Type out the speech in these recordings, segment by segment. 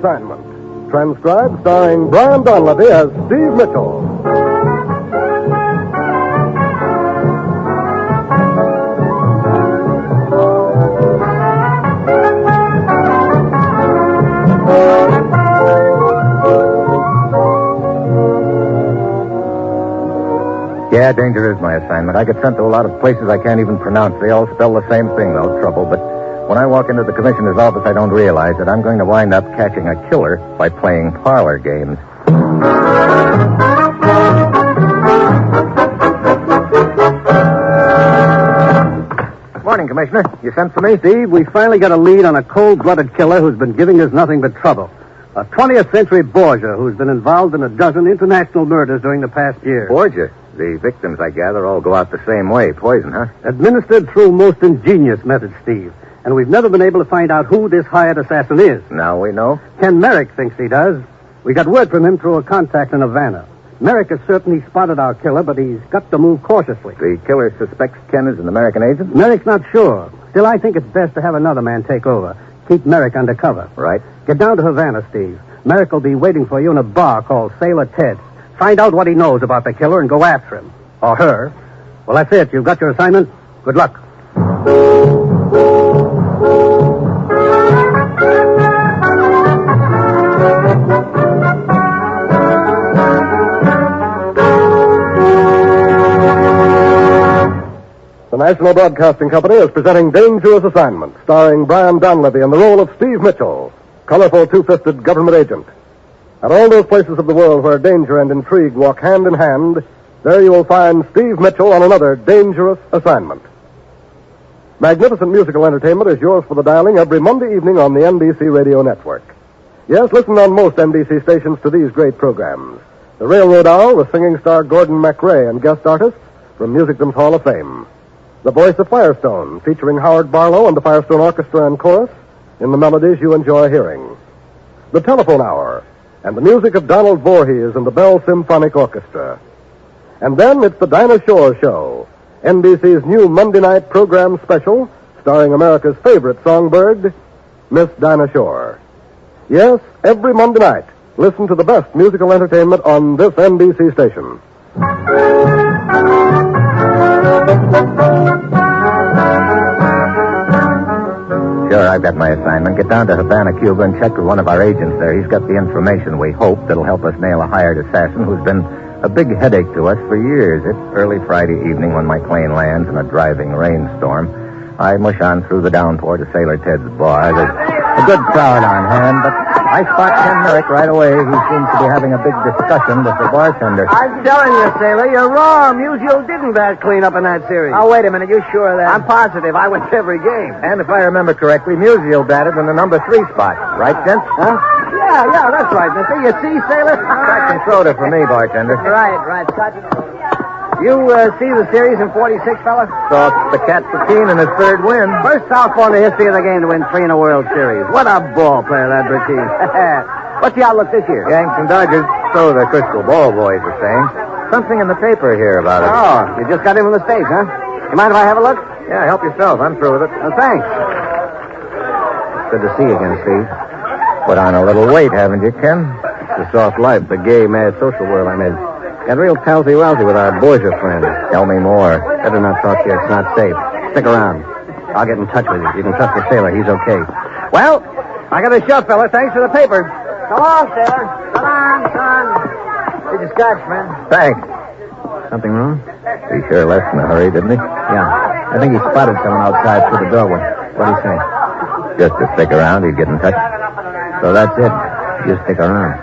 Assignment. Transcribed starring Brian Donlevy as Steve Mitchell. Yeah, danger is my assignment. I get sent to a lot of places I can't even pronounce. They all spell the same thing, though, trouble. But when I walk into the commissioner's office, I don't realize that I'm going to wind up catching a killer by playing parlor games. Morning, Commissioner. You sent for me? Steve, we finally got a lead on a cold-blooded killer who's been giving us nothing but trouble. A 20th century Borgia who's been involved in a dozen international murders during the past year. Borgia? The victims, I gather, all go out the same way. Poison, huh? Administered through most ingenious methods, Steve. And we've never been able to find out who this hired assassin is. Now we know. Ken Merrick thinks he does. We got word from him through a contact in Havana. Merrick has certainly spotted our killer, but he's got to move cautiously. The killer suspects Ken is an American agent? Merrick's not sure. Still, I think it's best to have another man take over. Keep Merrick undercover. Right. Get down to Havana, Steve. Merrick will be waiting for you in a bar called Sailor Ted's. Find out what he knows about the killer and go after him. Or her. Well, that's it. You've got your assignment. Good luck. The National Broadcasting Company is presenting Dangerous Assignment, starring Brian Donlevy in the role of Steve Mitchell, colorful two-fisted government agent. At all those places of the world where danger and intrigue walk hand in hand, there you will find Steve Mitchell on another Dangerous Assignment. Magnificent musical entertainment is yours for the dialing every Monday evening on the NBC Radio Network. Yes, listen on most NBC stations to these great programs. The Railroad Hour with singing star Gordon MacRae and guest artists from Musicdom's Hall of Fame. The Voice of Firestone, featuring Howard Barlow and the Firestone Orchestra and Chorus in the melodies you enjoy hearing. The Telephone Hour, and the music of Donald Voorhees and the Bell Symphonic Orchestra. And then it's the Dinah Shore Show, NBC's new Monday night program special, starring America's favorite songbird, Miss Dinah Shore. Yes, every Monday night, listen to the best musical entertainment on this NBC station. Sure, I've got my assignment. Get down to Havana, Cuba, and check with one of our agents there. He's got the information, we hope, that'll help us nail a hired assassin who's been a big headache to us for years. It's early Friday evening when my plane lands in a driving rainstorm. I mush on through the downpour to Sailor Ted's bar. There's a good crowd on hand, but I spot Ken Merrick right away. He seems to be having a big discussion with the bartender. I'm telling you, Sailor, you're wrong. Musial didn't bat clean up in that series. Oh, wait a minute. You sure of that? I'm positive. I went to every game. And if I remember correctly, Musial batted in the number 3 spot. Right, gents? Huh? Yeah, that's right, mister. You see, Sailor? Scotch and soda for me, bartender. Right. Scotch and soda. You see the series in 46, fella? Saw the Cat Bertine in his 3rd win. First southpaw in the history of the game to win 3 in a World Series. What a ball player, that Bertine. What's the outlook this year? Yanks and Dodgers, so the Crystal Ball boys are saying. Something in the paper here about it. Oh, you just got in from the States, huh? You mind if I have a look? Yeah, help yourself. I'm through with it. Thanks. Good to see you again, Steve. Put on a little weight, haven't you, Ken? It's a soft life, the gay, mad social world I'm in. Got real palsy-walsy with our Borgia friend. Tell me more. Better not talk here. It's not safe. Stick around. I'll get in touch with you. You can trust the sailor. He's okay. Well, I got a shove, fella. Thanks for the paper. Come on, Sailor. Come on, son. Here's your scotch, friend. Thanks. Something wrong? He sure left in a hurry, didn't he? Yeah. I think he spotted someone outside through the doorway. What'd he say? Just to stick around, he'd get in touch. So that's it. You stick around.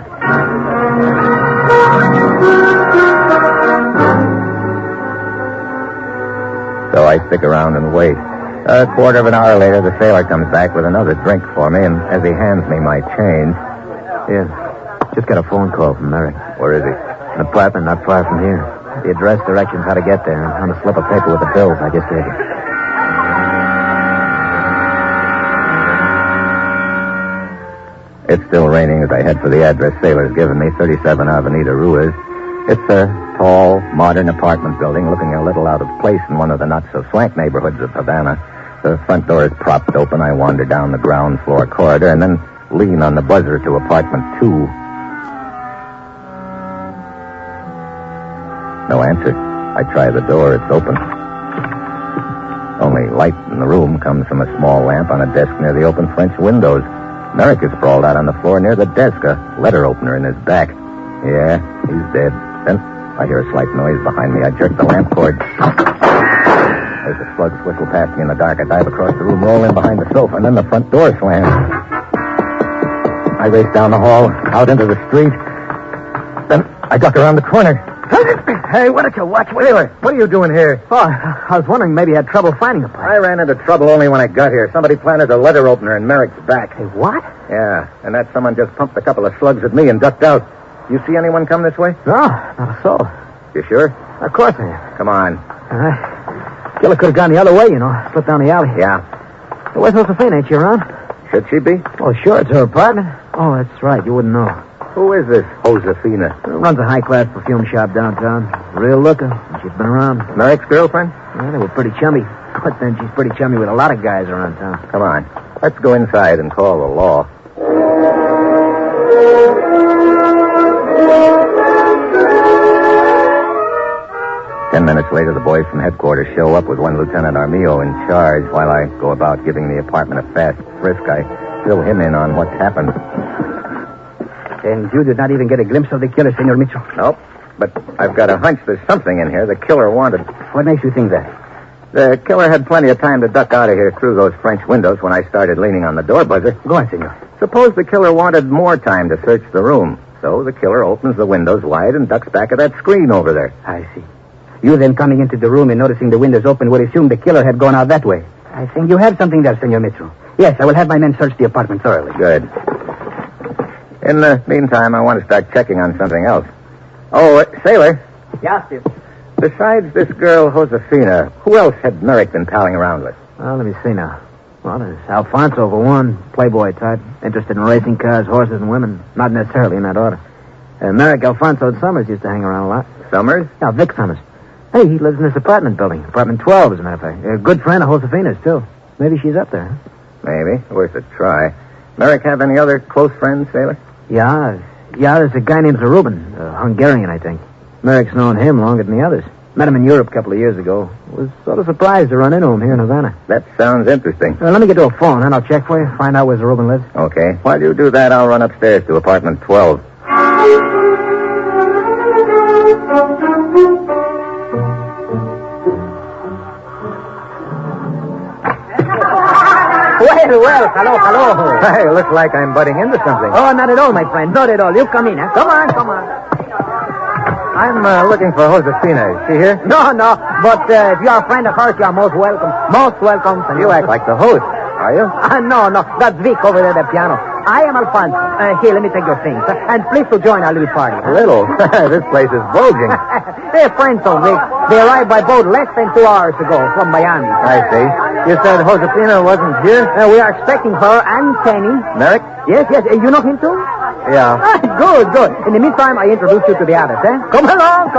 So I stick around and wait. A quarter of an hour later, the sailor comes back with another drink for me, and as he hands me my change... Here. Just got a phone call from Merrick. Where is he? An apartment not far from here. The address, directions, how to get there, and on a slip of paper with the bills. I just gave it. It's still raining as I head for the address Sailor's given me, 37 Avenida Ruiz. It's a tall, modern apartment building looking a little out of place in one of the not-so-swank neighborhoods of Havana. The front door is propped open. I wander down the ground floor corridor and then lean on the buzzer to apartment 2. No answer. I try the door. It's open. Only light in the room comes from a small lamp on a desk near the open French windows. Merrick is sprawled out on the floor near the desk, a letter opener in his back. Yeah, he's dead. Then I hear a slight noise behind me. I jerk the lamp cord. As the slugs whistle past me in the dark, I dive across the room, roll in behind the sofa, and then the front door slams. I race down the hall, out into the street. Then I duck around the corner. Hey, why don't you watch? Sailor, what are you doing here? Oh, I was wondering maybe you had trouble finding a place. I ran into trouble only when I got here. Somebody planted a letter opener in Merrick's back. Hey, what? Yeah, and that someone just pumped a couple of slugs at me and ducked out. You see anyone come this way? No, not a soul. You sure? Of course I am. Come on. All right. Killer could have gone the other way, you know. Slipped down the alley. Yeah. Hey, where's Josephine? Ain't she around? Should she be? Oh, sure. It's her apartment. Oh, that's right. You wouldn't know. Who is this Josefina? Runs a high-class perfume shop downtown. Real looker. She's been around. Merrick's girlfriend? Yeah, they were pretty chummy. But then she's pretty chummy with a lot of guys around town. Come on. Let's go inside and call the law. Ten minutes later, the boys from headquarters show up with one Lieutenant Armillo in charge. While I go about giving the apartment a fast frisk, I fill him in on what's happened. And you did not even get a glimpse of the killer, Senor Mitchell? Nope. But I've got a hunch there's something in here the killer wanted. What makes you think that? The killer had plenty of time to duck out of here through those French windows when I started leaning on the door buzzer. Go on, Senor. Suppose the killer wanted more time to search the room. So the killer opens the windows wide and ducks back of that screen over there. I see. You then coming into the room and noticing the windows open would assume the killer had gone out that way. I think you have something there, Senor Mitchell. Yes, I will have my men search the apartment thoroughly. Good. In the meantime, I want to start checking on something else. Oh, Sailor. Yeah, Steve. Besides this girl, Josefina, who else had Merrick been palling around with? Well, let me see now. Well, there's Alfonso for one, playboy type, interested in racing cars, horses, and women. Not necessarily in that order. Merrick, Alfonso, and Summers used to hang around a lot. Summers? Yeah, Vic Summers. Hey, he lives in this apartment building. Apartment 12, as a matter of fact. A good friend of Josefina's, too. Maybe she's up there. Maybe. Worth a try. Merrick have any other close friends, Sailor? Yeah, there's a guy named Rubin, Hungarian, I think. Merrick's known him longer than the others. Met him in Europe a couple of years ago. Was sort of surprised to run into him here in Havana. That sounds interesting. Let me get to a phone, and I'll check for you, find out where Rubin lives. Okay. While you do that, I'll run upstairs to apartment 12. Well, hello. Hey, looks like I'm butting into something. Oh, not at all, my friend, not at all. You come in, huh? Come on. I'm looking for Josefina. Is she here? No, but if you're a friend of hers, you're most welcome. Most welcome. You act like the host, are you? No, that's Vic over there at the piano. I am Alfonso. Here, let me take your things. And please to join our little party. A little? This place is bulging. They're friends of Vic. They arrived by boat less than 2 hours ago from Miami. I see. You said Josefina wasn't here? We are expecting her and Kenny. Merrick? Yes. You know him too? Yeah. Good. In the meantime, I introduce you to the others, eh? Come along.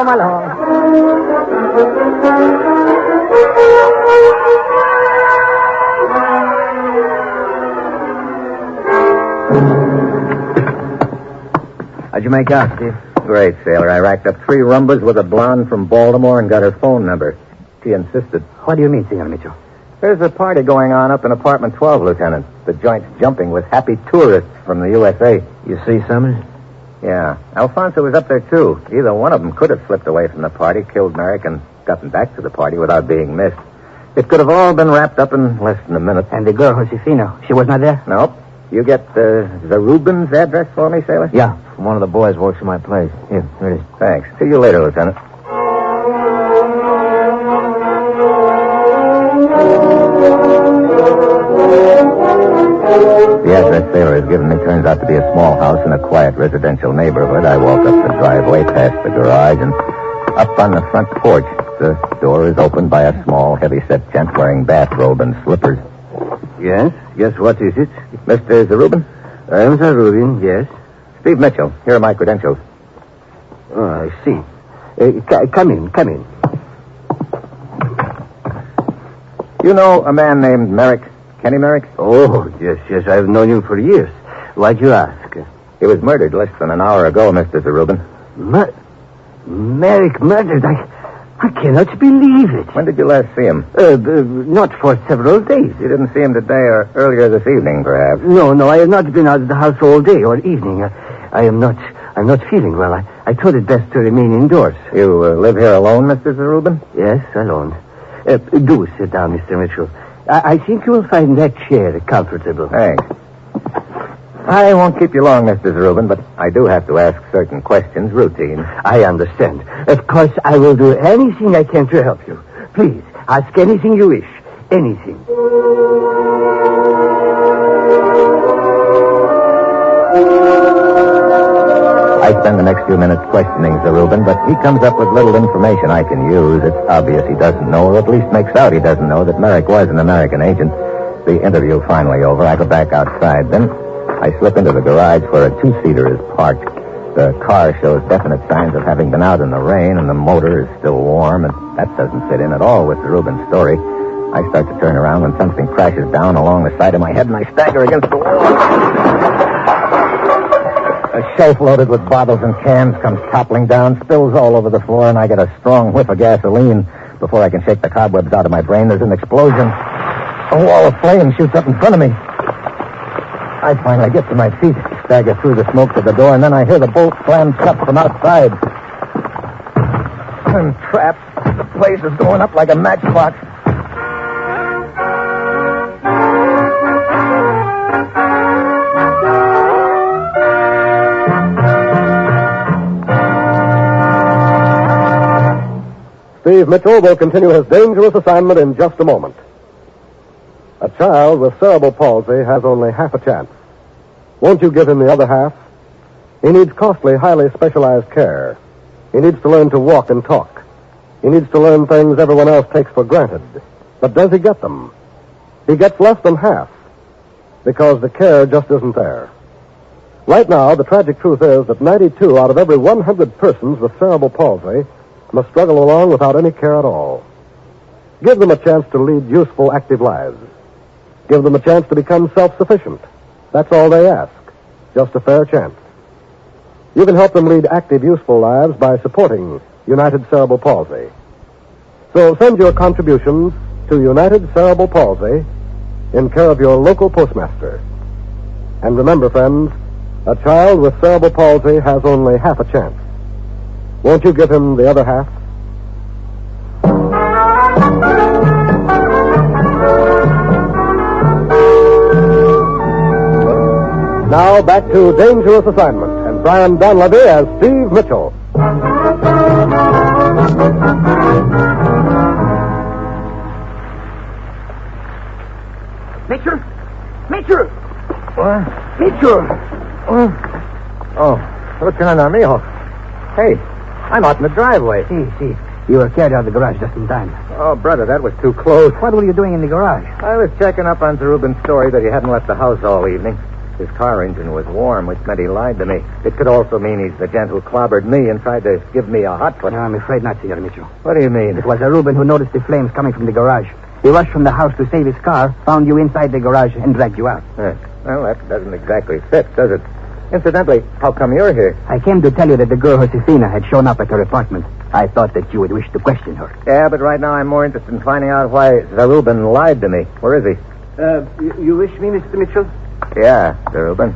How'd you make out, Steve? Great, Sailor. I racked up 3 rumbas with a blonde from Baltimore and got her phone number. She insisted. What do you mean, Senor Mitchell? There's a party going on up in apartment 12, Lieutenant. The joint's jumping with happy tourists from the USA. You see Summers? Yeah. Alfonso was up there, too. Either one of them could have slipped away from the party, killed Merrick, and gotten back to the party without being missed. It could have all been wrapped up in less than a minute. And the girl, Josefina, she was not there? Nope. You get the Rubin's address for me, Sailor? Yeah. One of the boys works in my place. Here it is. Thanks. See you later, Lieutenant. The address Sailor has given me turns out to be a small house in a quiet residential neighborhood. I walk up the driveway, past the garage, and up on the front porch. The door is opened by a small, heavy-set gent wearing bathrobe and slippers. Yes, what is it? Mr. Zarubin? I'm Zarubin, yes. Steve Mitchell. Here are my credentials. Oh, I see. Come in. You know a man named Merrick? Kenny Merrick? Oh, yes, I've known him for years. Why'd you ask? He was murdered less than an hour ago, Mr. Zarubin. Merrick murdered? I cannot believe it. When did you last see him? Not for several days. You didn't see him today or earlier this evening, perhaps? No, I have not been out of the house all day or evening. I'm not feeling well. I thought it best to remain indoors. You live here alone, Mr. Zarubin? Yes, alone. Do sit down, Mr. Mitchell. I think you will find that chair comfortable. Thanks. I won't keep you long, Mr. Zarubin, but I do have to ask certain questions, routine. I understand. Of course, I will do anything I can to help you. Please, ask anything you wish. Anything. I spend the next few minutes questioning Zarubin, but he comes up with little information I can use. It's obvious he doesn't know, or at least makes out he doesn't know, that Merrick was an American agent. The interview finally over, I go back outside. Then I slip into the garage where a two-seater is parked. The car shows definite signs of having been out in the rain, and the motor is still warm, and that doesn't fit in at all with Zarubin's story. I start to turn around when something crashes down along the side of my head, and I stagger against the wall. A shelf loaded with bottles and cans comes toppling down, spills all over the floor, and I get a strong whiff of gasoline. Before I can shake the cobwebs out of my brain, there's an explosion. A wall of flame shoots up in front of me. I finally get to my feet, stagger through the smoke to the door, and then I hear the bolt slam shut from outside. I'm trapped. The place is going up like a matchbox. Steve Mitchell will continue his dangerous assignment in just a moment. A child with cerebral palsy has only half a chance. Won't you give him the other half? He needs costly, highly specialized care. He needs to learn to walk and talk. He needs to learn things everyone else takes for granted. But does he get them? He gets less than half, because the care just isn't there. Right now, the tragic truth is that 92 out of every 100 persons with cerebral palsy must struggle along without any care at all. Give them a chance to lead useful, active lives. Give them a chance to become self-sufficient. That's all they ask. Just a fair chance. You can help them lead active, useful lives by supporting United Cerebral Palsy. So send your contributions to United Cerebral Palsy in care of your local postmaster. And remember, friends, a child with cerebral palsy has only half a chance. Won't you give him the other half? Now back to Dangerous Assignment and Brian Donlevy as Steve Mitchell. Mitchell! What? Mitchell! Oh, Lieutenant Armijo. Hey, I'm out in the driveway. See. You were carried out of the garage just in time. Oh, brother, that was too close. What were you doing in the garage? I was checking up on Zarubin's story that he hadn't left the house all evening. His car engine was warm, which meant he lied to me. It could also mean he's the gent who clobbered me and tried to give me a hot foot. No, I'm afraid not, Senor Mitchell. What do you mean? It was Zarubin who noticed the flames coming from the garage. He rushed from the house to save his car, found you inside the garage, and dragged you out. Well, that doesn't exactly fit, does it? Incidentally, how come you're here? I came to tell you that the girl Josefina had shown up at her apartment. I thought that you would wish to question her. Yeah, but right now I'm more interested in finding out why Zarubin lied to me. Where is he? You wish me, Mr. Mitchell? Yeah, Zarubin.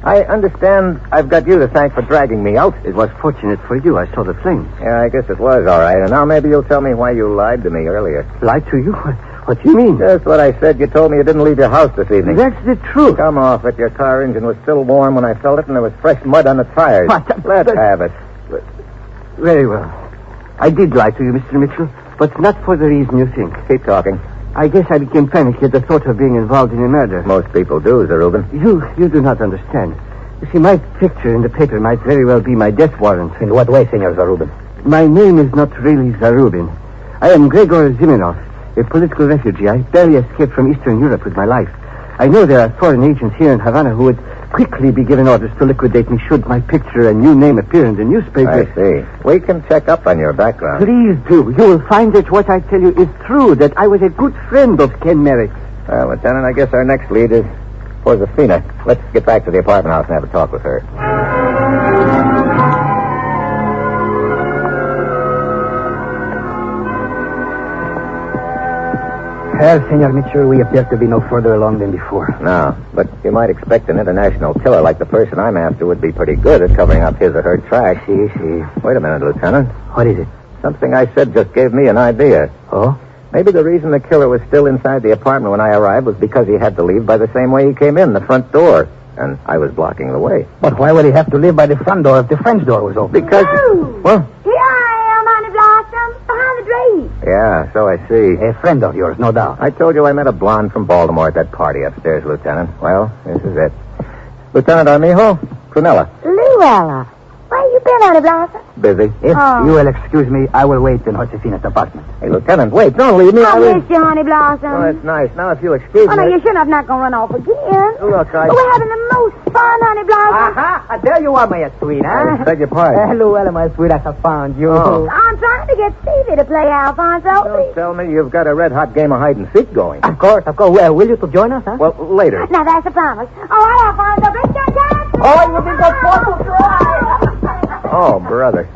I understand I've got you to thank for dragging me out. It was fortunate for you. I saw the flames. Yeah, I guess it was all right. And now maybe you'll tell me why you lied to me earlier. Lied to you? What do you mean? Just what I said. You told me you didn't leave your house this evening. That's the truth. Come off it. Your car engine was still warm when I felt it, and there was fresh mud on the tires. Let's have it. Very well. I did lie to you, Mr. Mitchell, but not for the reason you think. Keep talking. I guess I became panicked at the thought of being involved in a murder. Most people do, Zarubin. You do not understand. You see, my picture in the paper might very well be my death warrant. In what way, Senor Zarubin? My name is not really Zarubin. I am Gregor Ziminov, a political refugee. I barely escaped from Eastern Europe with my life. I know there are foreign agents here in Havana who would quickly be given orders to liquidate me should my picture and new name appear in the newspapers. I see. We can check up on your background. Please do. You will find that what I tell you is true, that I was a good friend of Ken Merrick. Well, Lieutenant, I guess our next lead is Josefina, let's get back to the apartment house and have a talk with her. Well, Senor Mitchell, we appear to be no further along than before. No, but you might expect an international killer like the person I'm after would be pretty good at covering up his or her tracks. See. Wait a minute, Lieutenant. What is it? Something I said just gave me an idea. Oh? Maybe the reason the killer was still inside the apartment when I arrived was because he had to leave by the same way he came in, the front door. And I was blocking the way. But why would he have to leave by the front door if the French door was open? Because... Oh, Well... here I am, Honey Blossom, behind the drape. Yeah, so I see. A friend of yours, no doubt. I told you I met a blonde from Baltimore at that party upstairs, Lieutenant. Well, this is it. Lieutenant Armijo, Prunella. Luella, where you been, Honey Blossom? Busy. If you will excuse me, I will wait in Josefina's apartment. Hey, Lieutenant, wait, don't leave me. I miss you, Honey Blossom. Oh, that's nice. Now, if you excuse Oh, no, me... you shouldn't have not going to run off again. Look, But we're having the most fun, Honey Blossom. I tell you what, my sweet, I beg your pardon. Luella, my sweet, I have found you. Oh. I'm trying to get Stevie to play Alfonso. Don't tell me you've got a red-hot game of hide-and-seek going. Of course. Well, will you to join us, huh? Well, later. Now, that's a promise. All right, Alfonso, bring your dance. Oh, you think that's possible? Oh, brother.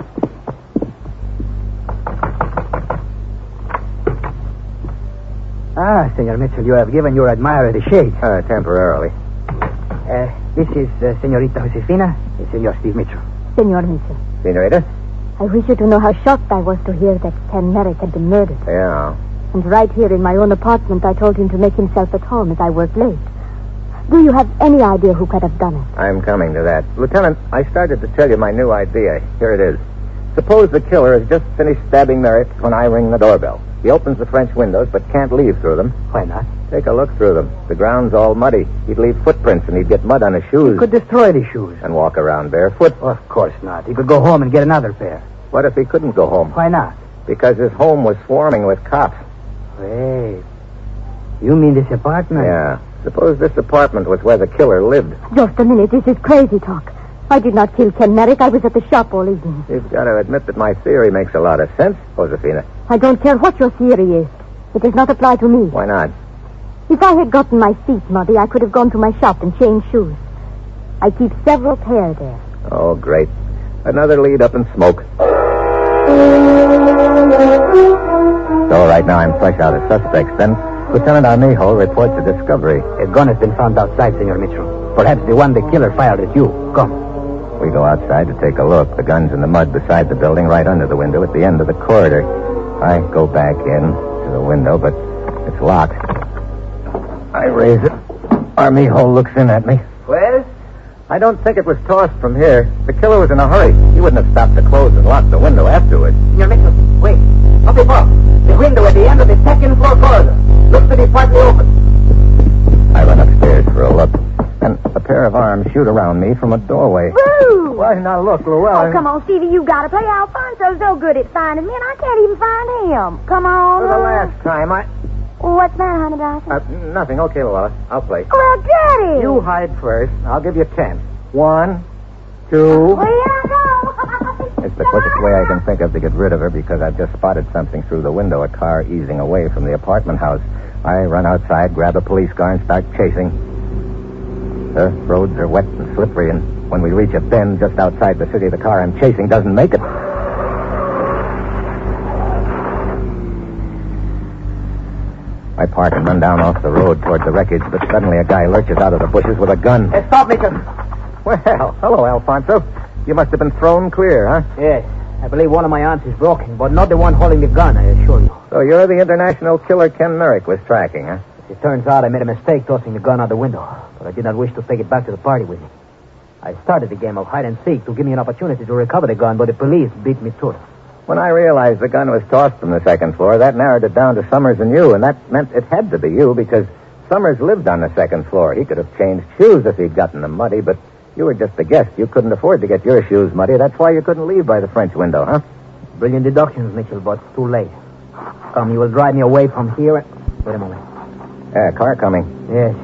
Senor Mitchell, you have given your admirer the shade. Temporarily. This is Senorita Josefina and Senor Steve Mitchell. Senor Mitchell, Senorita? I wish you to know how shocked I was to hear that Ken Merrick had been murdered. Yeah. And right here in my own apartment, I told him to make himself at home as I worked late. Do you have any idea who could have done it? I'm coming to that. Lieutenant, I started to tell you my new idea. Here it is. Suppose the killer has just finished stabbing Merrick when I ring the doorbell. He opens the French windows but can't leave through them. Why not? Take a look through them. The ground's all muddy. He'd leave footprints and he'd get mud on his shoes. He could destroy the shoes. And walk around barefoot. Oh, of course not. He could go home and get another pair. What if he couldn't go home? Why not? Because his home was swarming with cops. Wait. You mean this apartment? Yeah. Suppose this apartment was where the killer lived. Just a minute. This is crazy talk. I did not kill Ken Merrick. I was at the shop all evening. You've got to admit that my theory makes a lot of sense, Josefina. I don't care what your theory is. It does not apply to me. Why not? If I had gotten my feet muddy, I could have gone to my shop and changed shoes. I keep several pair there. Oh, great. Another lead up in smoke. So right now I'm fresh out of suspects. Then Lieutenant Armijo reports a discovery. A gun has been found outside, Senor Mitchell. Perhaps the one the killer fired at you. Come. We go outside to take a look. The gun's in the mud beside the building, right under the window at the end of the corridor. I go back in to the window, but it's locked. I raise it. Armijo looks in at me. Well? I don't think it was tossed from here. The killer was in a hurry. He wouldn't have stopped to close and lock the window afterwards. Senor Mitchell, wait. Not before. The window at the end of the second floor corridor. Looks to be partly open. I run upstairs for a look, and a pair of arms shoot around me from a doorway. Boo! Why, now look, Luella. Oh, come on, Stevie. You got to play. Alfonso's no good at finding me, and I can't even find him. Come on. For the last time, What's that, Honey Blossom? Nothing. Okay, Luella. I'll play. Well, Daddy. You hide first. I'll give you 10. 1, 2... Well, here I go. It's the quickest way I can think of to get rid of her because I've just spotted something through the window, a car easing away from the apartment house. I run outside, grab a police car, and start chasing. The roads are wet and slippery, and when we reach a bend just outside the city, the car I'm chasing doesn't make it. I park and run down off the road toward the wreckage, but suddenly a guy lurches out of the bushes with a gun. Hey, stop, Mitchell. Well, hello, Alfonso. You must have been thrown clear, huh? Yes. I believe one of my arms is broken, but not the one holding the gun, I assure you. So you're the international killer Ken Merrick was tracking, huh? It turns out I made a mistake tossing the gun out the window, but I did not wish to take it back to the party with me. I started the game of hide and seek to give me an opportunity to recover the gun, but the police beat me to it. When I realized the gun was tossed from the second floor, that narrowed it down to Summers and you, and that meant it had to be you because Summers lived on the second floor. He could have changed shoes if he'd gotten them muddy, but you were just a guest. You couldn't afford to get your shoes muddy. That's why you couldn't leave by the French window, huh? Brilliant deductions, Mitchell, but too late. Come, you will drive me away from here. Wait a moment. Yeah, car coming. Yes.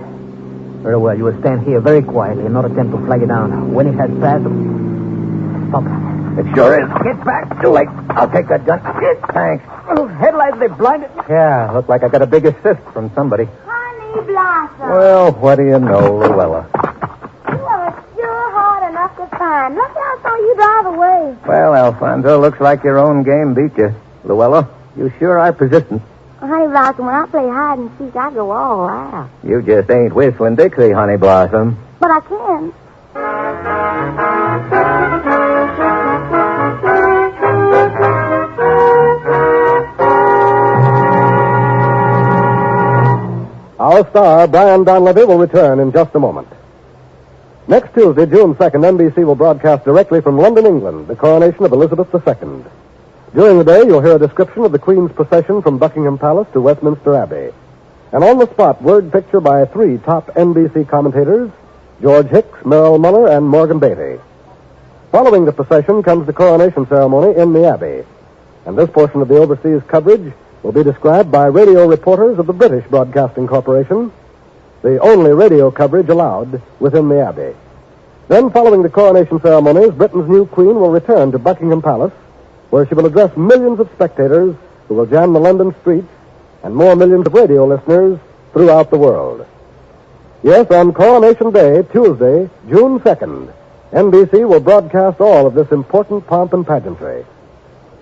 Very well. You will stand here very quietly and not attempt to flag it down. When it has passed, stop. It sure is. Get back. Too late. I'll take that gun. Thanks. Those headlights, they blinded me. Yeah, looked like I got a big assist from somebody. Honey, honey blossom. Well, what do you know, Luella? Well, it's sure hard enough to find. Look how saw you drive away. Well, Alfonso, looks like your own game beat you. Luella, you sure are persistent. Well, honey blossom, when I play hide and seek, I go all out. You just ain't whistling Dixie, Honey Blossom. But I can. Our star, Brian Donlevy, will return in just a moment. Next Tuesday, June 2nd, NBC will broadcast directly from London, England, the coronation of Elizabeth II. During the day, you'll hear a description of the Queen's procession from Buckingham Palace to Westminster Abbey. And on the spot, word picture by 3 top NBC commentators, George Hicks, Merrill Muller, and Morgan Beatty. Following the procession comes the coronation ceremony in the Abbey. And this portion of the overseas coverage will be described by radio reporters of the British Broadcasting Corporation, the only radio coverage allowed within the Abbey. Then, following the coronation ceremonies, Britain's new Queen will return to Buckingham Palace, where she will address millions of spectators who will jam the London streets and more millions of radio listeners throughout the world. Yes, on Coronation Day, Tuesday, June 2nd, NBC will broadcast all of this important pomp and pageantry.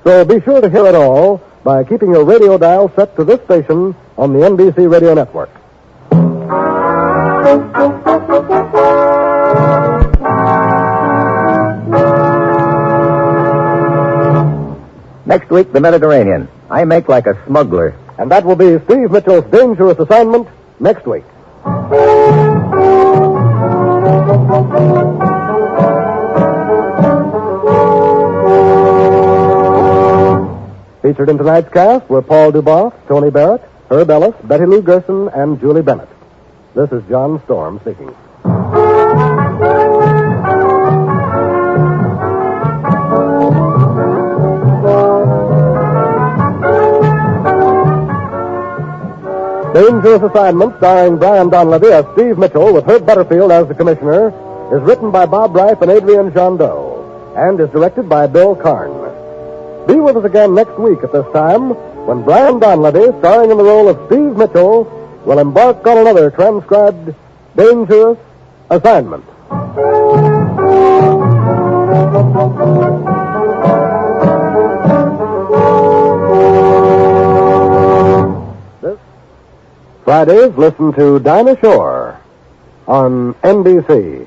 So be sure to hear it all by keeping your radio dial set to this station on the NBC Radio Network. Next week, the Mediterranean. I make like a smuggler. And that will be Steve Mitchell's dangerous assignment next week. Featured in tonight's cast were Paul Duboff, Tony Barrett, Herb Ellis, Betty Lou Gerson, and Julie Bennett. This is John Storm speaking. Dangerous Assignment, starring Brian Donlevy as Steve Mitchell with Herb Butterfield as the commissioner, is written by Bob Reif and Adrian Jondeau and is directed by Bill Karn. Be with us again next week at this time when Brian Donlevy, starring in the role of Steve Mitchell, will embark on another transcribed Dangerous Assignment. Fridays, listen to Dinah Shore on NBC.